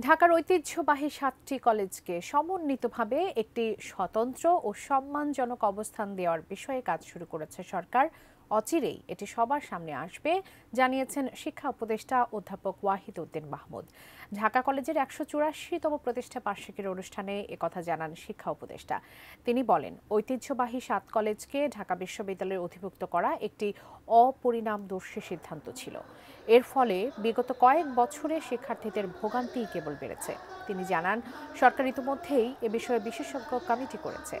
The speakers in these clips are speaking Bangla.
ঢাকার ঐতিহ্যবাহী ৭টি কলেজকে সমন্বিতভাবে একটি স্বতন্ত্র ও সম্মানজনক অবস্থান দেওয়ার বিষয়ে কাজ শুরু করেছে সরকার। অচিরেই এটি সবার সামনে আসবে জানিয়েছেন শিক্ষা উপদেষ্টা অধ্যাপক ওয়াহিদ উদ্দিন মাহমুদ। ঢাকা কলেজের ১৮৪তম প্রতিষ্ঠা বার্ষিকীর অনুষ্ঠানে একথা জানান শিক্ষা উপদেষ্টা। তিনি বলেন, ঐতিহ্যবাহী ৭ কলেজকে ঢাকা বিশ্ববিদ্যালয়ে অধিভুক্ত করা একটি অপরিণামদর্শী সিদ্ধান্ত ছিল। এর ফলে বিগত কয়েক বছরে শিক্ষার্থীদের ভোগান্তি কেবল বেড়েছে। তিনি জানান, সরকার ইতিমধ্যেই এ বিষয়ে বিশেষজ্ঞ কমিটি করেছে।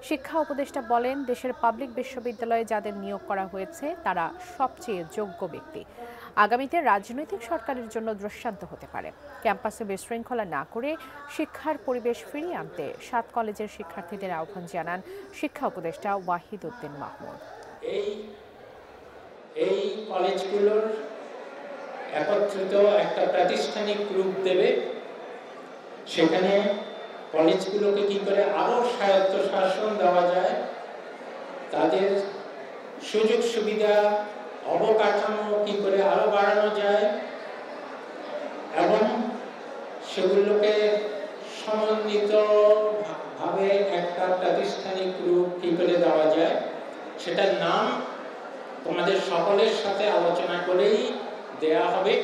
শিক্ষা উপদেষ্টা বলেন, দেশের পাবলিক বিশ্ববিদ্যালয়ে যাদের নিয়োগ করা হয়েছে তারা সবচেয়ে যোগ্য ব্যক্তি। আগামীতে রাজনৈতিক সরকারের জন্য দৃষ্টান্ত হতে পারে। ক্যাম্পাসে বিশৃঙ্খলা না করে শিক্ষার পরিবেশ ফিরিয়ে আনতে ৭ কলেজের শিক্ষার্থীদের আহ্বান জানান শিক্ষা উপদেষ্টা ওয়াহিদ উদ্দিন মাহমুদ। এই কলেজগুলোর একত্রিত একটা প্রাতিষ্ঠানিক রূপ দেবে। সেখানে কলেজগুলোকে কি করে আরো স্বায়ত্তশাসন দেওয়া যায়, তাদের সুযোগ সুবিধা অবকাঠামো কি করে আরো বাড়ানো যায় এবং সেগুলোকে সমন্বিত ভাবে একটা প্রাতিষ্ঠানিক রূপ কি করে দেওয়া যায়, সেটার নাম তোমাদের সকলের সাথে আলোচনা করেই দেয়া হবে।